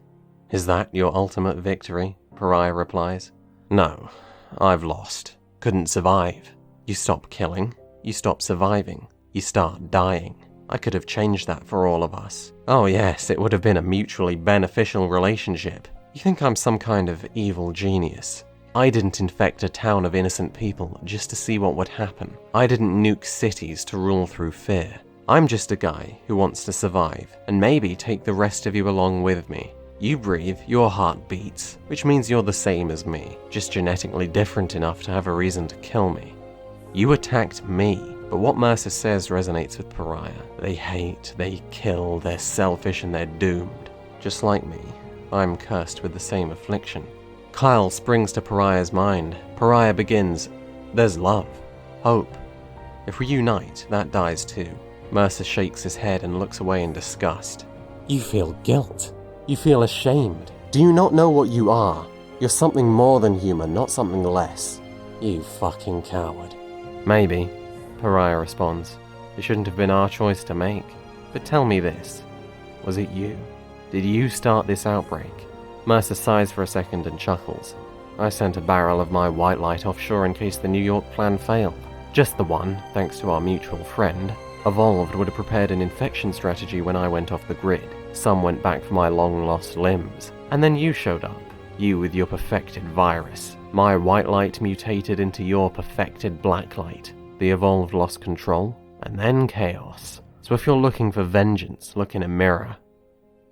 Is that your ultimate victory? Pariah replies. No, I've lost. Couldn't survive. You stop killing, you stop surviving, you start dying. I could have changed that for all of us. Oh yes, it would have been a mutually beneficial relationship. You think I'm some kind of evil genius? I didn't infect a town of innocent people just to see what would happen. I didn't nuke cities to rule through fear. I'm just a guy who wants to survive, and maybe take the rest of you along with me. You breathe, your heart beats, which means you're the same as me, just genetically different enough to have a reason to kill me. You attacked me, but what Mercer says resonates with Pariah. They hate, they kill, they're selfish, and they're doomed. Just like me, I'm cursed with the same affliction. Kyle springs to Pariah's mind. Pariah begins. There's love. Hope. If we unite, that dies too. Mercer shakes his head and looks away in disgust. You feel guilt. You feel ashamed. Do you not know what you are? You're something more than human, not something less. You fucking coward. Maybe, Pariah responds. It shouldn't have been our choice to make. But tell me this. Was it you? Did you start this outbreak? Mercer sighs for a second and chuckles. I sent a barrel of my Whitelight offshore in case the New York plan failed. Just the one, thanks to our mutual friend. Evolved would have prepared an infection strategy when I went off the grid. Some went back for my long-lost limbs. And then you showed up. You with your perfected virus. My Whitelight mutated into your perfected Blacklight. The Evolved lost control, and then chaos. So if you're looking for vengeance, look in a mirror.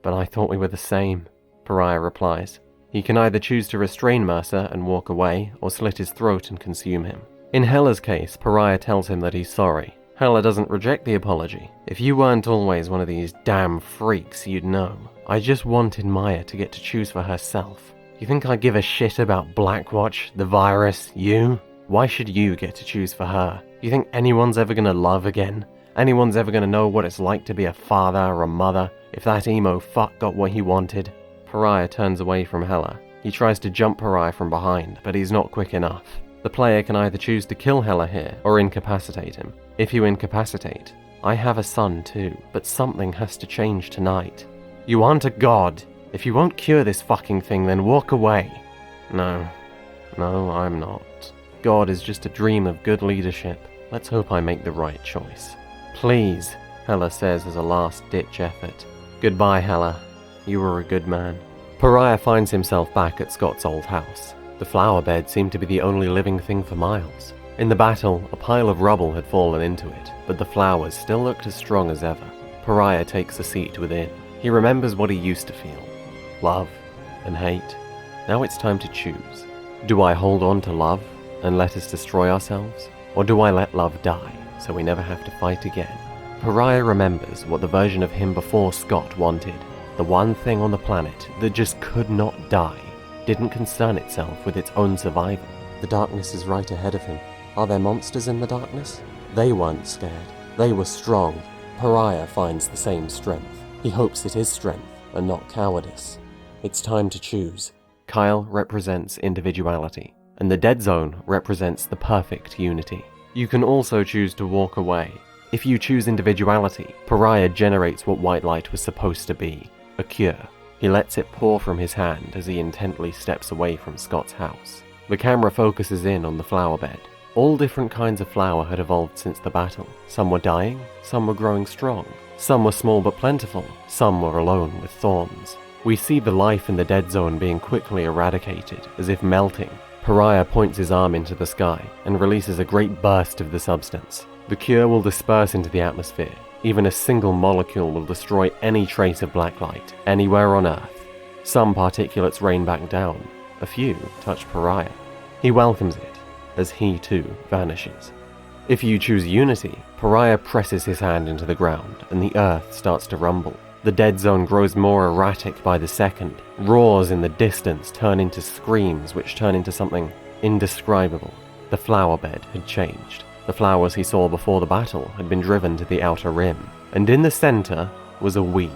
But I thought we were the same. Pariah replies. He can either choose to restrain Mercer and walk away, or slit his throat and consume him. In Hela's case, Pariah tells him that he's sorry. Hela doesn't reject the apology. If you weren't always one of these damn freaks, you'd know. I just wanted Maya to get to choose for herself. You think I give a shit about Blackwatch, the virus, you? Why should you get to choose for her? You think anyone's ever gonna love again? Anyone's ever gonna know what it's like to be a father or a mother if that emo fuck got what he wanted? Pariah turns away from Hela. He tries to jump Pariah from behind, but he's not quick enough. The player can either choose to kill Hela here, or incapacitate him. If you incapacitate, I have a son too, but something has to change tonight. You aren't a god. If you won't cure this fucking thing, then walk away. No, I'm not. God is just a dream of good leadership. Let's hope I make the right choice. Please, Hela says as a last-ditch effort. Goodbye, Hela. You were a good man. Pariah finds himself back at Scott's old house. The flower bed seemed to be the only living thing for miles. In the battle, a pile of rubble had fallen into it, but the flowers still looked as strong as ever. Pariah takes a seat within. He remembers what he used to feel. Love and hate. Now it's time to choose. Do I hold on to love and let us destroy ourselves? Or do I let love die so we never have to fight again? Pariah remembers what the version of him before Scott wanted. The one thing on the planet that just could not die, didn't concern itself with its own survival. The darkness is right ahead of him. Are there monsters in the darkness? They weren't scared. They were strong. Pariah finds the same strength. He hopes it is strength and not cowardice. It's time to choose. Kyle represents individuality, and the dead zone represents the perfect unity. You can also choose to walk away. If you choose individuality, Pariah generates what Whitelight was supposed to be, a cure. He lets it pour from his hand as he intently steps away from Scott's house. The camera focuses in on the flower bed. All different kinds of flower had evolved since the battle. Some were dying, some were growing strong. Some were small but plentiful, some were alone with thorns. We see the life in the dead zone being quickly eradicated, as if melting. Pariah points his arm into the sky and releases a great burst of the substance. The cure will disperse into the atmosphere. Even a single molecule will destroy any trace of black light anywhere on Earth. Some particulates rain back down. A few touch Pariah. He welcomes it, as he too vanishes. If you choose unity, Pariah presses his hand into the ground and the earth starts to rumble. The dead zone grows more erratic by the second. Roars in the distance turn into screams which turn into something indescribable. The flower bed had changed. The flowers he saw before the battle had been driven to the outer rim, and in the center was a weed,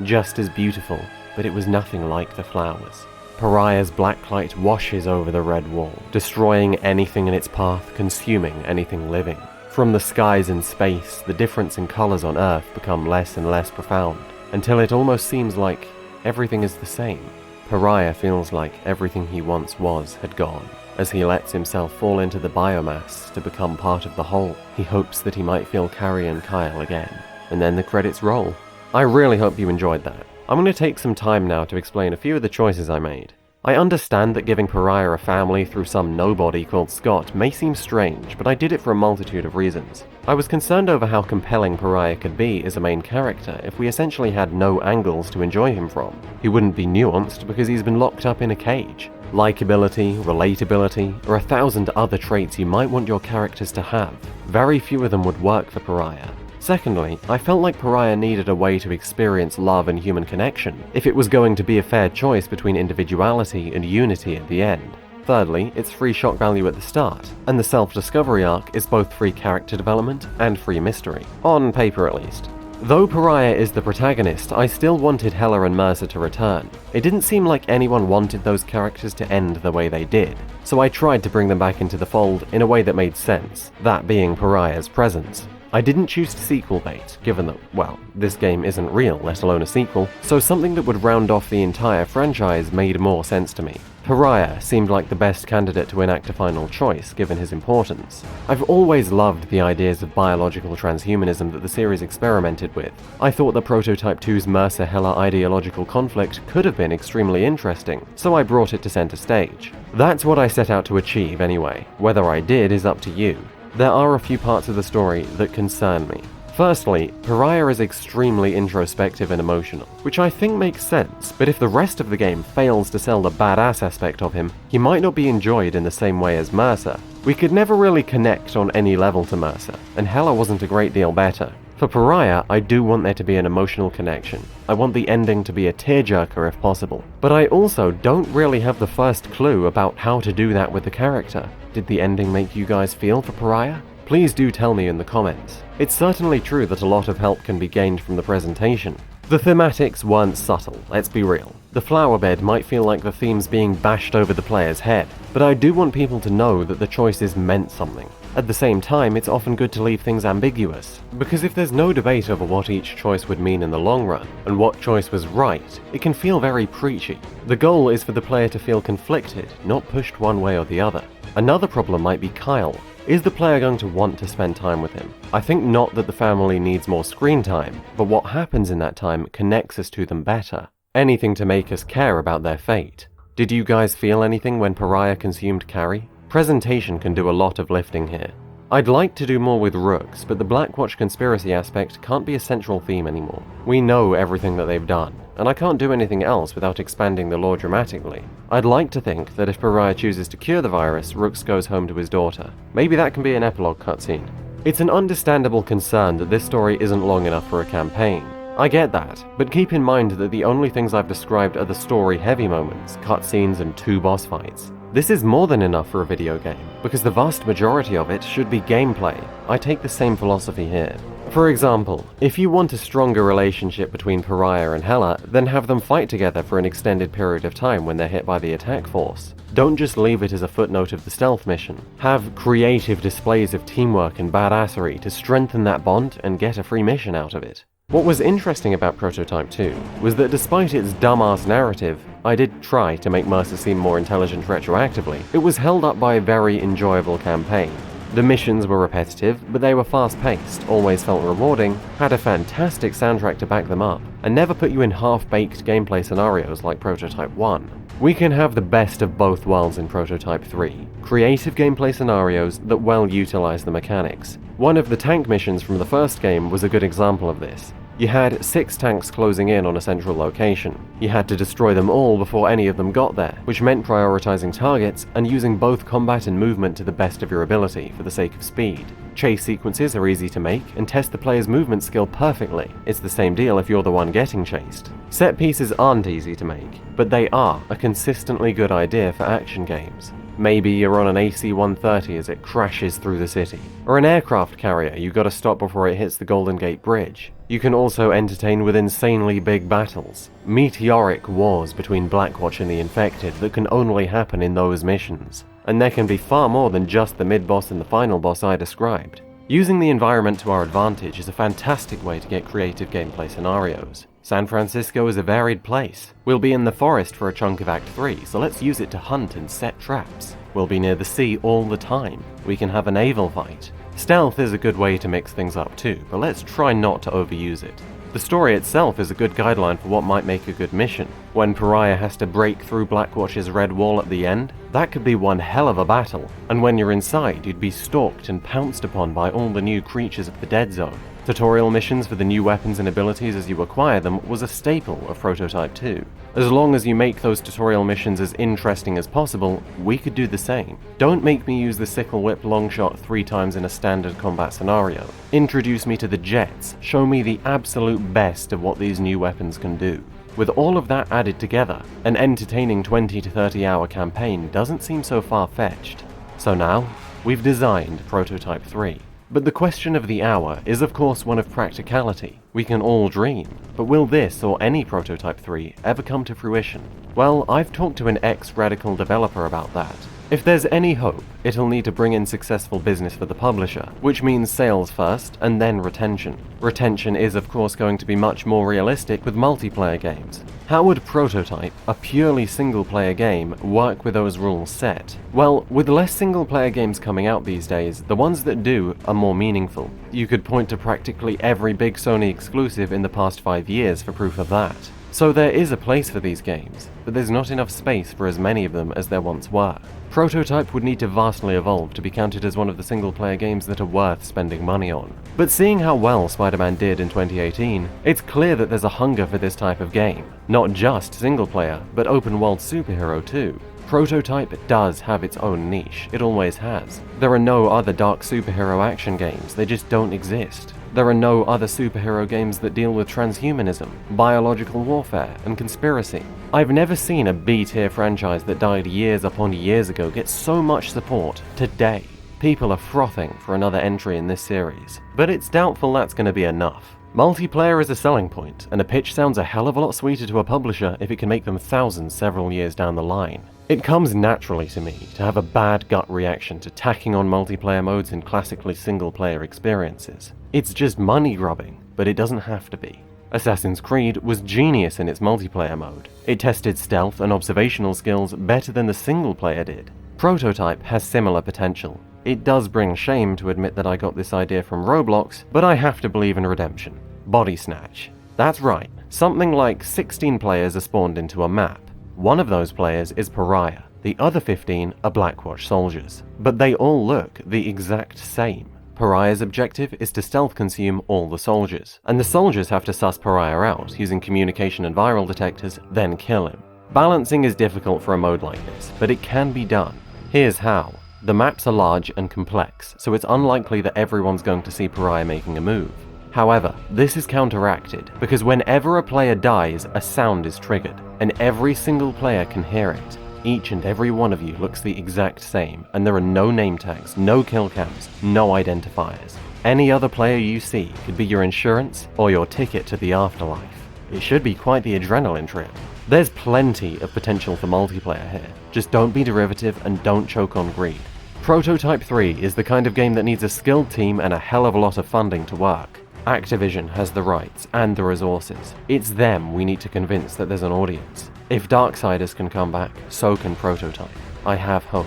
just as beautiful, but it was nothing like the flowers. Pariah's black light washes over the red wall, destroying anything in its path, consuming anything living. From the skies in space, the difference in colors on Earth become less and less profound, until it almost seems like everything is the same. Pariah feels like everything he once was had gone. As he lets himself fall into the biomass to become part of the whole, he hopes that he might feel Carrie and Kyle again. And then the credits roll. I really hope you enjoyed that. I'm going to take some time now to explain a few of the choices I made. I understand that giving Pariah a family through some nobody called Scott may seem strange, but I did it for a multitude of reasons. I was concerned over how compelling Pariah could be as a main character if we essentially had no angles to enjoy him from. He wouldn't be nuanced because he's been locked up in a cage. Likeability, relatability, or 1,000 other traits you might want your characters to have. Very few of them would work for Pariah. Secondly, I felt like Pariah needed a way to experience love and human connection, if it was going to be a fair choice between individuality and unity at the end. Thirdly, it's free shock value at the start, and the self-discovery arc is both free character development and free mystery. On paper at least. Though Pariah is the protagonist, I still wanted Hela and Mercer to return. It didn't seem like anyone wanted those characters to end the way they did, so I tried to bring them back into the fold in a way that made sense, that being Pariah's presence. I didn't choose to sequel bait, given that, well, this game isn't real, let alone a sequel, so something that would round off the entire franchise made more sense to me. Pariah seemed like the best candidate to enact a final choice, given his importance. I've always loved the ideas of biological transhumanism that the series experimented with. I thought the Prototype 2's Mercer-Hela ideological conflict could have been extremely interesting, so I brought it to center stage. That's what I set out to achieve anyway. Whether I did is up to you. There are a few parts of the story that concern me. Firstly, Pariah is extremely introspective and emotional, which I think makes sense, but if the rest of the game fails to sell the badass aspect of him, he might not be enjoyed in the same way as Mercer. We could never really connect on any level to Mercer, and Hela wasn't a great deal better. For Pariah, I do want there to be an emotional connection. I want the ending to be a tearjerker if possible, but I also don't really have the first clue about how to do that with the character. Did the ending make you guys feel for Pariah? Please do tell me in the comments. It's certainly true that a lot of help can be gained from the presentation. The thematics weren't subtle, let's be real. The flower bed might feel like the theme's being bashed over the player's head, but I do want people to know that the choices meant something. At the same time, it's often good to leave things ambiguous, because if there's no debate over what each choice would mean in the long run, and what choice was right, it can feel very preachy. The goal is for the player to feel conflicted, not pushed one way or the other. Another problem might be Kyle. Is the player going to want to spend time with him? I think not that the family needs more screen time, but what happens in that time connects us to them better. Anything to make us care about their fate. Did you guys feel anything when Pariah consumed Carrie? Presentation can do a lot of lifting here. I'd like to do more with Rooks, but the Blackwatch conspiracy aspect can't be a central theme anymore. We know everything that they've done, and I can't do anything else without expanding the lore dramatically. I'd like to think that if Pariah chooses to cure the virus, Rooks goes home to his daughter. Maybe that can be an epilogue cutscene. It's an understandable concern that this story isn't long enough for a campaign. I get that, but keep in mind that the only things I've described are the story-heavy moments, cutscenes, and 2 boss fights. This is more than enough for a video game, because the vast majority of it should be gameplay. I take the same philosophy here. For example, if you want a stronger relationship between Pariah and Hela, then have them fight together for an extended period of time when they're hit by the attack force. Don't just leave it as a footnote of the stealth mission. Have creative displays of teamwork and badassery to strengthen that bond and get a free mission out of it. What was interesting about Prototype 2 was that despite its dumbass narrative, I did try to make Mercer seem more intelligent retroactively. It was held up by a very enjoyable campaign. The missions were repetitive, but they were fast-paced, always felt rewarding, had a fantastic soundtrack to back them up, and never put you in half-baked gameplay scenarios like Prototype 1. We can have the best of both worlds in Prototype 3. Creative gameplay scenarios that well utilize the mechanics. One of the tank missions from the first game was a good example of this. You had 6 tanks closing in on a central location. You had to destroy them all before any of them got there, which meant prioritizing targets and using both combat and movement to the best of your ability for the sake of speed. Chase sequences are easy to make and test the player's movement skill perfectly. It's the same deal if you're the one getting chased. Set pieces aren't easy to make, but they are a consistently good idea for action games. Maybe you're on an AC-130 as it crashes through the city, or an aircraft carrier you gotta stop before it hits the Golden Gate Bridge. You can also entertain with insanely big battles, meteoric wars between Blackwatch and the Infected that can only happen in those missions. And there can be far more than just the mid-boss and the final boss I described. Using the environment to our advantage is a fantastic way to get creative gameplay scenarios. San Francisco is a varied place. We'll be in the forest for a chunk of Act 3, so let's use it to hunt and set traps. We'll be near the sea all the time. We can have a naval fight. Stealth is a good way to mix things up too, but let's try not to overuse it. The story itself is a good guideline for what might make a good mission. When Pariah has to break through Blackwatch's red wall at the end, that could be one hell of a battle, and when you're inside, you'd be stalked and pounced upon by all the new creatures of the Dead Zone. Tutorial missions for the new weapons and abilities as you acquire them was a staple of Prototype 2. As long as you make those tutorial missions as interesting as possible, we could do the same. Don't make me use the sickle whip longshot 3 times in a standard combat scenario. Introduce me to the jets, show me the absolute best of what these new weapons can do. With all of that added together, an entertaining 20 to 30 hour campaign doesn't seem so far-fetched. So now, we've designed Prototype 3. But the question of the hour is of course one of practicality. We can all dream, but will this or any Prototype 3 ever come to fruition? Well, I've talked to an ex-Radical developer about that. If there's any hope, it'll need to bring in successful business for the publisher, which means sales first and then retention. Retention is of course going to be much more realistic with multiplayer games. How would Prototype, a purely single-player game, work with those rules set? Well, with less single-player games coming out these days, the ones that do are more meaningful. You could point to practically every big Sony exclusive in the past 5 years for proof of that. So there is a place for these games, but there's not enough space for as many of them as there once were. Prototype would need to vastly evolve to be counted as one of the single-player games that are worth spending money on. But seeing how well Spider-Man did in 2018, it's clear that there's a hunger for this type of game. Not just single-player, but open-world superhero too. Prototype does have its own niche, it always has. There are no other dark superhero action games, they just don't exist. There are no other superhero games that deal with transhumanism, biological warfare, and conspiracy. I've never seen a B-tier franchise that died years upon years ago get so much support today. People are frothing for another entry in this series, but it's doubtful that's going to be enough. Multiplayer is a selling point, and a pitch sounds a hell of a lot sweeter to a publisher if it can make them thousands several years down the line. It comes naturally to me to have a bad gut reaction to tacking on multiplayer modes in classically single-player experiences. It's just money grubbing, but it doesn't have to be. Assassin's Creed was genius in its multiplayer mode. It tested stealth and observational skills better than the single-player did. Prototype has similar potential. It does bring shame to admit that I got this idea from Roblox, but I have to believe in redemption. Body Snatch. That's right, something like 16 players are spawned into a map. One of those players is Pariah, the other 15 are Blackwatch soldiers. But they all look the exact same. Pariah's objective is to stealth consume all the soldiers, and the soldiers have to suss Pariah out using communication and viral detectors, then kill him. Balancing is difficult for a mode like this, but it can be done. Here's how. The maps are large and complex, so it's unlikely that everyone's going to see Pariah making a move. However, this is counteracted, because whenever a player dies, a sound is triggered, and every single player can hear it. Each and every one of you looks the exact same, and there are no name tags, no kill cams, no identifiers. Any other player you see could be your insurance or your ticket to the afterlife. It should be quite the adrenaline trip. There's plenty of potential for multiplayer here, just don't be derivative and don't choke on greed. Prototype 3 is the kind of game that needs a skilled team and a hell of a lot of funding to work. Activision has the rights and the resources. It's them we need to convince that there's an audience. If Darksiders can come back, so can Prototype. I have hope.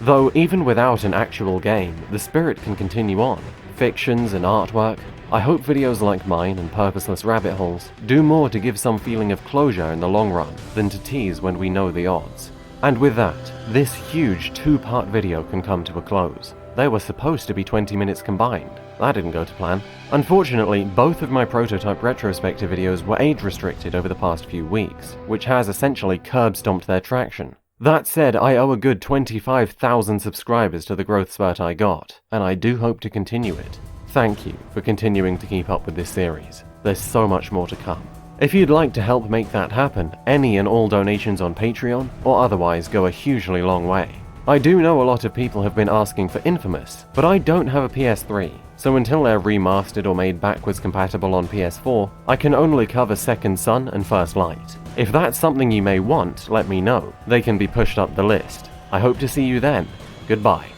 Though even without an actual game, the spirit can continue on. Fictions and artwork. I hope videos like mine and purposeless rabbit holes do more to give some feeling of closure in the long run than to tease when we know the odds. And with that, this huge 2-part video can come to a close. They were supposed to be 20 minutes combined. That didn't go to plan. Unfortunately, both of my Prototype retrospective videos were age restricted over the past few weeks, which has essentially curb-stomped their traction. That said, I owe a good 25,000 subscribers to the growth spurt I got, and I do hope to continue it. Thank you for continuing to keep up with this series. There's so much more to come. If you'd like to help make that happen, any and all donations on Patreon or otherwise go a hugely long way. I do know a lot of people have been asking for Infamous, but I don't have a PS3, so until they're remastered or made backwards compatible on PS4, I can only cover Second Son and First Light. If that's something you may want, let me know. They can be pushed up the list. I hope to see you then. Goodbye.